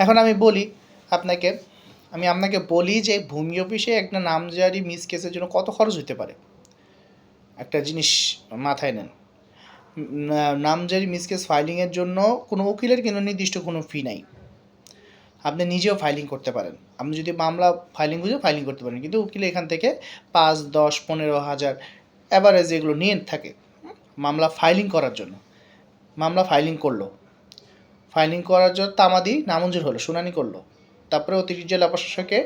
এখন আমি আপনাকে বলি যে ভূমি অফিসে একটা নামজারি মিস কেসের জন্য কত খরচ হতে পারে। একটা জিনিস মাথায় নেন, নামজারি মিস কেস ফাইলিংয়ের জন্য কোনো উকিলের কিন্তু নির্দিষ্ট কোনো ফি নাই, আপনি নিজেও ফাইলিং করতে পারেন। আপনি যদি মামলা ফাইলিং বুঝে ফাইলিং করতে পারেন, কিন্তু উকিলে এখান থেকে 5, 10, 15,000 অ্যাভারেজ এগুলো নিয়ে থাকে মামলা ফাইলিং করার জন্য। মামলা ফাইলিং করার জন্য তামাদি নামঞ্জুর হলো, শুনানি করলো, তারপরে অতিরিক্ত জেলা প্রশাসকে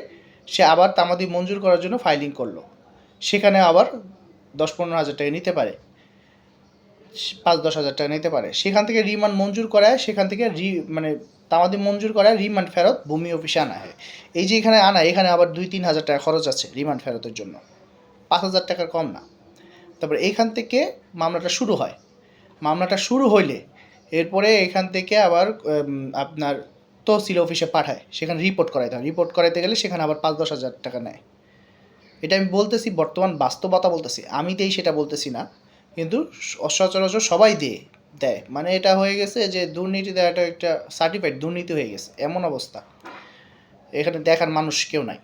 সে আবার তামাদি মঞ্জুর করার জন্য ফাইলিং করলো, সেখানে আবার 10-15,000 টাকা নিতে পারে, 5-10,000 টাকা নিতে পারে। সেখান থেকে রিমান্ড মঞ্জুর করায়, সেখান থেকে তামাদি মঞ্জুর করায় রিমান্ড ফেরত ভূমি অফিসে আনা হয়। এই যে এখানে এখানে আবার 2-3,000 টাকা খরচ আছে রিমান্ড ফেরতের জন্য, 5,000 টাকার কম না। তারপরে এইখান থেকে মামলাটা শুরু হইলে এরপরে এখান থেকে আবার আপনার তহসিল অফিসে পাঠায়, সেখানে রিপোর্ট করাইতে গেলে সেখানে আবার 5-10,000 টাকা নেয়। এটা আমি বলতেছি বর্তমান বাস্তবতা বলতেছি, আমি দেই সেটা বলতেছি না, কিন্তু সচরাচর সবাই দেয়। মানে এটা হয়ে গেছে যে দুর্নীতি দেওয়াটা একটা সার্টিফাইড দুর্নীতি হয়ে গেছে, এমন অবস্থা। এখানে দেখার মানুষ কেউ নাই।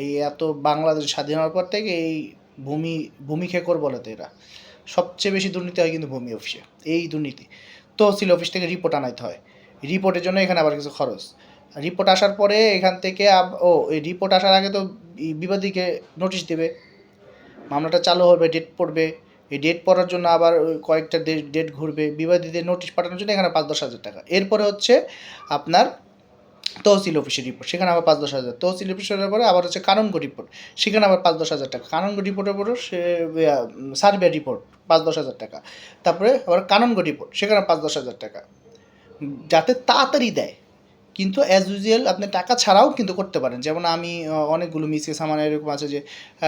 এই এত বাংলাদেশ স্বাধীন হওয়ার পর থেকে এই ভূমি খেকর বলে তো এরা, সবচেয়ে বেশি দুর্নীতি হয় কিন্তু ভূমি অফিসে। এই দুর্নীতি তহসিল অফিস থেকে রিপোর্ট আনাইতে হয়, রিপোর্টের জন্য এখানে আবার কিছু খরচ। রিপোর্ট আসার পরে এখান থেকে এই রিপোর্ট আসার আগে তো বিবাদীকে নোটিশ দেবে, মামলাটা চালু হবে, ডেট পড়বে, এই ডেট পড়ার জন্য আবার কয়েকটা ডেট ঘুরবে, বিবাদীদের নোটিশ পাঠানোর জন্য এখানে 5-10,000 টাকা। এরপরে হচ্ছে আপনার তহসিল অফিসের রিপোর্ট, সেখানে আবার 5-10,000। তহসিল অফিসের পরে আবার হচ্ছে কানুনগো রিপোর্ট, সেখানে আবার 5-10,000 টাকা। কানুনগো রিপোর্টের পরে সার্ভে রিপোর্ট 5-10,000 টাকা। তারপরে আবার কানুনগো রিপোর্ট, সেখানে 5-10,000 টাকা, যাতে তাড়াতাড়ি দেয়। কিন্তু অ্যাজ ইউজুয়াল আপনি টাকা ছাড়াও কিন্তু করতে পারেন। যেমন আমি অনেকগুলো মিসকেস আমার এরকম আছে যে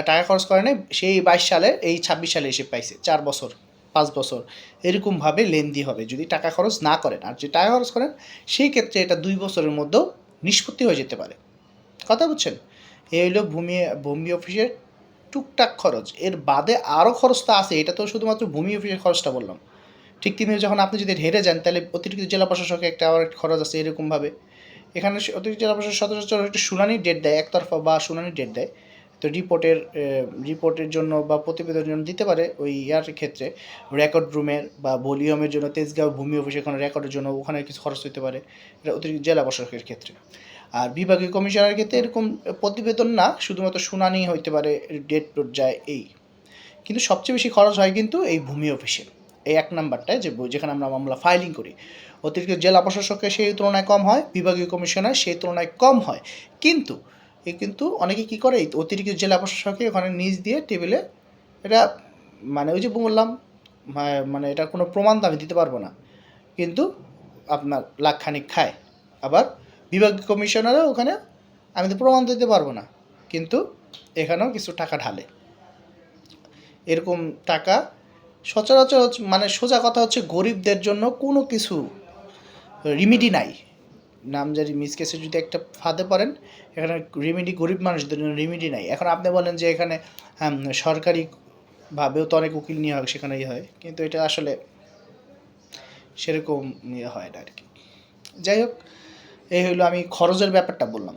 টাকা খরচ করে নেই, সেই 22 সালে এই 26 সালে এসে পাইছে, 4 বছর 5 বছর এরকমভাবে লেন্দি হবে যদি টাকা খরচ না করেন। আর যদি টাকা খরচ করেন সেই ক্ষেত্রে এটা 2 বছরের মধ্যেও নিষ্পত্তি হয়ে যেতে পারে। কথা বুঝছেন? এই হলো ভূমি অফিসের টুকটাক খরচ। এর বাদে আরও খরচ তো আছে, এটা তো শুধুমাত্র ভূমি অফিসের খরচটা বললাম। ঠিক তেমনি যখন আপনি যদি হেরে যান তাহলে অতিরিক্ত জেলা প্রশাসকের একটা আবার খরচ আছে এরকমভাবে। এখানে অতিরিক্ত জেলা প্রশাসক সচরাচর একটা শুনানির ডেট দেয়, একতরফা বা শুনানির ডেট দেয়। তো রিপোর্টের জন্য বা প্রতিবেদনের জন্য দিতে পারে ওই ক্ষেত্রে রেকর্ড রুমের বা ভলিউমের জন্য তেজগাঁও ভূমি অফিসে কোনো রেকর্ডের জন্য ওখানে কিছু খরচ হতে পারে, এটা অতিরিক্ত জেলা প্রশাসকের ক্ষেত্রে। আর বিভাগীয় কমিশনারের ক্ষেত্রে এরকম প্রতিবেদন না, শুধুমাত্র শুনানি হইতে পারে, ডেট যায় এই। কিন্তু সবচেয়ে বেশি খরচ হয় কিন্তু এই ভূমি অফিসে, এই 1 নাম্বারটায় যেখানে আমরা মামলা ফাইলিং করি। অতিরিক্ত জেলা প্রশাসকের সেই তুলনায় কম হয়, বিভাগীয় কমিশনার সেই তুলনায় কম হয়। কিন্তু অনেকে কী করে, অতিরিক্ত জেলা প্রশাসকে ওখানে নিজ দিয়ে টেবিলে এটা ওই যে বললাম, মানে এটা কোনো প্রমাণ তো আমি দিতে পারবো না, কিন্তু আপনার লাখখানিক খায়। আবার বিভাগীয় কমিশনারও ওখানে আমি তো প্রমাণ দিতে পারবো না, কিন্তু এখানেও কিছু টাকা ঢালে। এরকম টাকা সচরাচর সোজা কথা হচ্ছে গরিবদের জন্য কোনো কিছু রিমিডি নাই। নামজারি মিস কেসে যদি একটা ফাঁদে পড়েন, এখানে রিমিডি গরিব মানুষদের জন্য রিমিডি নাই। এখন আপনি বলেন যে এখানে সরকারিভাবেও তো অনেক উকিল নিয়ে হয়, সেখানে হয়, কিন্তু এটা আসলে সেরকম হয় না আর কি। যাই হোক, এই হলো আমি খরচের ব্যাপারটা বললাম।